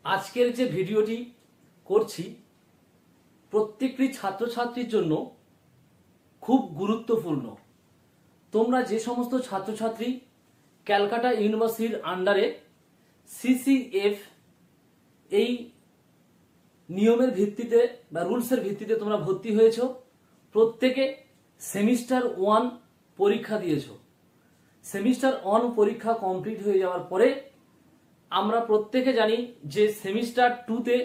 আজকের যে ভিডিওটি করছি প্রত্যেকটি ছাত্রছাত্রীর জন্য খুব গুরুত্বপূর্ণ। তোমরা যে সমস্ত ছাত্রছাত্রী ক্যালকাটা ইউনিভার্সিটির আন্ডারে সিসিএফ এই নিয়মের ভিত্তিতে বা রুলসের ভিত্তিতে তোমরা ভর্তি হয়েছ, প্রত্যেকে সেমিস্টার 1 পরীক্ষা দিয়েছ। সেমিস্টার 1 পরীক্ষা কমপ্লিট হয়ে যাওয়ার পরে আমরা প্রত্যেকে জানি যে সেমিস্টার 2তে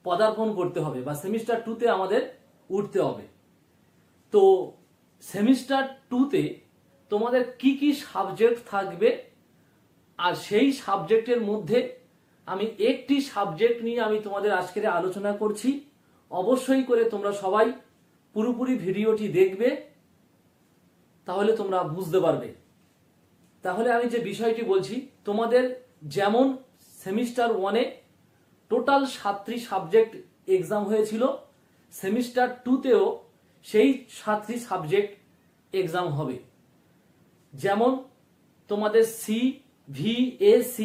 পদার্পণ করতে হবে বা সেমিস্টার 2তে আমাদের উঠতে হবে। তো সেমিস্টার 2তে তোমাদের কি কি সাবজেক্ট থাকবে, আর সেই সাবজেক্টের মধ্যে আমি একটি সাবজেক্ট নিয়ে আমি তোমাদের আজকের আলোচনা করছি। অবশ্যই করে তোমরা সবাই পুরোপুরি ভিডিওটি দেখবে, তাহলে তোমরা বুঝতে পারবে। তাহলে আমি যে বিষয়টি বলছি, তোমাদের যেমন সেমিস্টার 1-এ টোটাল 7টি সাবজেক্ট এক্সাম হয়েছিল, সেমিস্টার 2তেও সেই 7টি সাবজেক্ট এক্সাম হবে। যেমন তোমাদের CVAC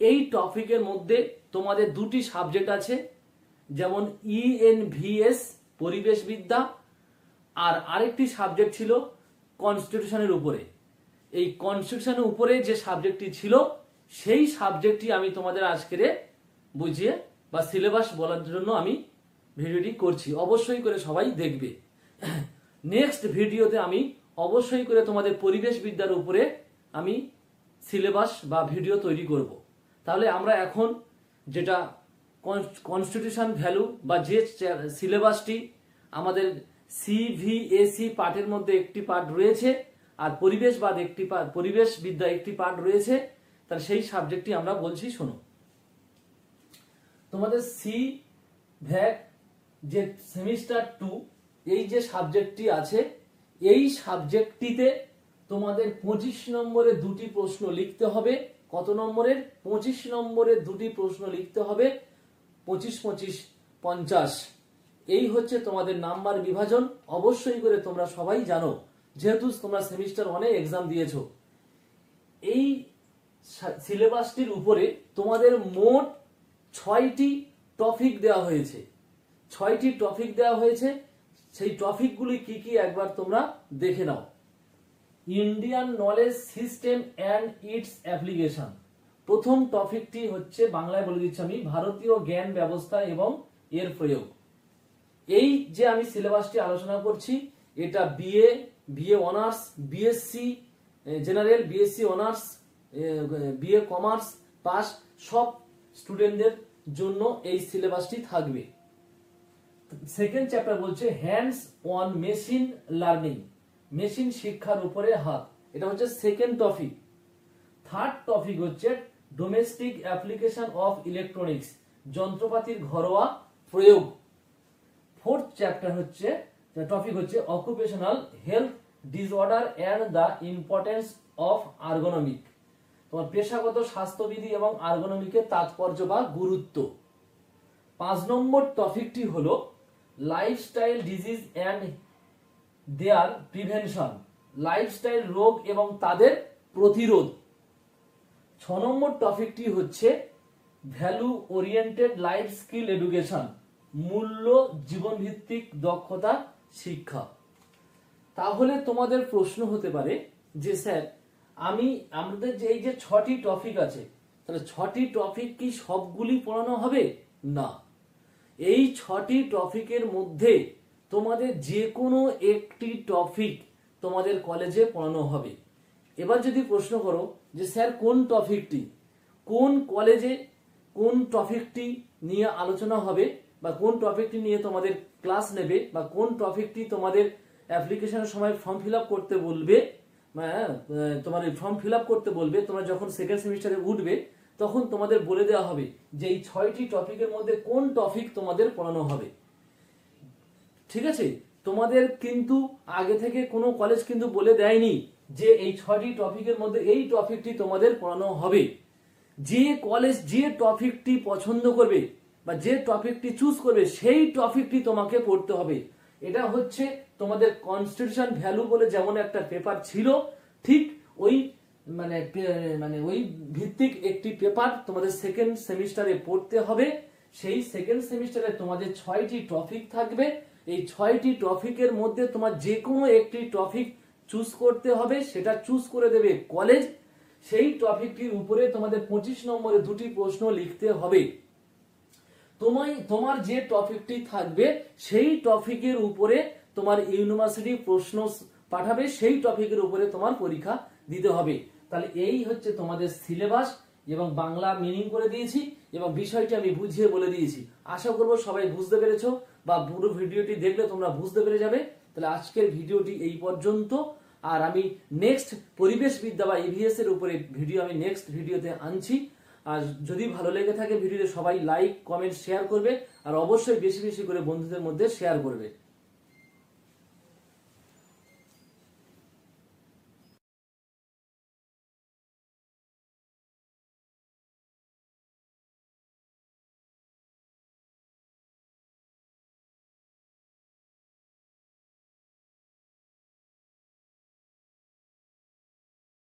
এই টপিকের মধ্যে তোমাদের 2টি সাবজেক্ট আছে, যেমন ENVS পরিবেশবিদ্যা, আর আরেকটি সাবজেক্ট ছিল কনস্টিটিউশনের উপরে। এই কনস্টিটিউশনের উপরে যে সাবজেক্টটি ছিল সেই সাবজেক্টটি আমি তোমাদের আজকের বুঝিয়ে বা সিলেবাস বলার জন্য আমি ভিডিওটি করছি। অবশ্যই করে সবাই দেখবে। নেক্সট ভিডিওতে আমি অবশ্যই করে তোমাদের পরিবেশ বিদ্যার উপরে আমি সিলেবাস বা ভিডিও তৈরি করব। তাহলে আমরা এখন যেটা কনস্টিটিউশন ভ্যালু বা যে সিলেবাসটি আমাদের CVAC পার্টের মধ্যে একটি পার্ট রয়েছে, আর পরিবেশবাদ একটি পার্ট, পরিবেশ বিদ্যা একটি পার্ট রয়েছে, তাহলে সেই সাবজেক্টটি আমরা বলছি। শোনো, তোমাদের CVAC যে সেমিস্টার 2 এই যে সাবজেক্টটি আছে, এই সাবজেক্টটিতে তোমাদের 25 নম্বরের 2টি প্রশ্ন লিখতে হবে। কত নম্বরের? 25 নম্বরের 2টি প্রশ্ন লিখতে হবে। 25 25 50 এই হচ্ছে তোমাদের নাম্বার বিভাজন। অবশ্যই করে তোমরা সবাই জানো, যেহেতু তোমরা সেমিস্টার 1-এ এক্সাম দিয়েছো। এই সিলেবাসটির উপরে তোমাদের মোট 6টি টপিক দেওয়া হয়েছে। 6টি টপিক দেওয়া হয়েছে। সেই টপিকগুলি কি কি একবার তোমরা দেখে নাও। Indian knowledge system and its application, প্রথম টপিকটি হচ্ছে, বাংলায় বলে দিচ্ছি আমি, ভারতীয় জ্ঞান ব্যবস্থা এবং এর প্রয়োগ। এই যে আমি সিলেবাসটি আলোচনা করছি, এটা BA honours, BSc general, BSc honours, BA commerce pass সব স্টুডেন্টদের জন্য এই সিলেবাসটি থাকবে। সেকেন্ড চ্যাপ্টার বলছে hands on machine learning, machine শিক্ষার উপরে হাত, এটা হচ্ছে সেকেন্ড টপিক। থার্ড টপিক হচ্ছে ডোমেস্টিক অ্যাপ্লিকেশন অফ ইলেকট্রনিক্স, যন্ত্রপাতির ঘরোয়া প্রয়োগ। ফোর্থ চ্যাপ্টার হচ্ছে, টপিক হচ্ছে occupational health disorder and the importance of ergonomic, তোমার পেশাগত স্বাস্থ্যবিধি এবং আর্গোনমিকের তাৎপর্য বা গুরুত্ব। 5 নম্বর টপিকটি হলো lifestyle disease and their prevention, lifestyle রোগ এবং তাদের প্রতিরোধ। 6 নম্বর টপিকটি হচ্ছে value oriented life skill education, মূল্য জীবনভিত্তিক দক্ষতা শিক্ষা। তাহলে তোমাদের প্রশ্ন হতে পারে যে স্যার, আমাদের যে এই যে 6টি টপিক আছে, তাহলে 6টি টপিক কি সবগুলি পড়ানো হবে? না, এই 6টি টপিকের মধ্যে তোমাদের যে কোনো একটি টপিক তোমাদের কলেজে পড়ানো হবে। এবার যদি প্রশ্ন করো যে স্যার কোন টপিকটি, কোন কলেজে কোন টপিকটি নিয়ে আলোচনা হবে, বা কোন টপিকটি নিয়ে তোমাদের ক্লাস নেবে, বা কোন টপিকটি তোমাদের অ্যাপ্লিকেশনের সময় ফর্ম ফিল আপ করতে বলবে, তোমার ফর্ম ফিল আপ করতে বলবে, তোমরা যখন সেকেন্ড সেমিস্টারে উঠবে তখন তোমাদের বলে দেওয়া হবে যে এই 6টি টপিকের মধ্যে কোন টপিক তোমাদের পড়ানো হবে। ঠিক আছে, তোমাদের কিন্তু আগে থেকে কোনো কলেজ কিন্তু বলে দেয়নি যে এই 6টি টপিকের মধ্যে এই টপিকটি তোমাদের পড়ানো হবে। যে কলেজ যে টপিকটি পছন্দ করবে বা যে টপিকটি চুজ করবে সেই টপিকটি তোমাকে পড়তে হবে। এটা হচ্ছে তোমাদের কনস্টিটিউশন ভ্যালু বলে যেমন একটা পেপার ছিল, ঠিক ওই ওই ভিত্তিক একটি পেপার তোমাদের সেকেন্ড সেমিস্টারে পড়তে হবে। সেই সেকেন্ড সেমিস্টারে তোমাদের 6টি টপিক থাকবে। এই 6টি টপিকের মধ্যে তোমার যে কোনো একটি টপিক চুজ করতে হবে, সেটা চুজ করে দেবে কলেজ। সেই টপিকটির উপরে তোমাদের 25 নম্বরে দুটি প্রশ্ন লিখতে হবে। তোমার যে টপিকটি থাকবে সেই টপিকের উপরে তোমার ইউনিভার্সিটি প্রশ্ন পাঠাবে, সেই টপিকের উপরে তোমার পরীক্ষা দিতে হবে। তাহলে এই হচ্ছে তোমাদের সিলেবাস, এবং বাংলা মিনিং করে দিয়েছি এবং বিষয়টি আমি বুঝিয়ে বলে দিয়েছি। আশা করব সবাই বুঝতে পেরেছো, বা পুরো ভিডিওটি দেখলে তোমরা বুঝতে পেরে যাবে। তাহলে আজকের ভিডিওটি এই পর্যন্ত। আর আমি নেক্সট পরিবেশবিদ্যা বা ইভিএস এর উপরে ভিডিও আমি নেক্সট ভিডিওতে আনছি। আর যদি ভালো লেগে থাকে ভিডিওতে সবাই লাইক, কমেন্ট, শেয়ার করবে, আর অবশ্যই বেশি বেশি করে বন্ধুদের মধ্যে শেয়ার করবে।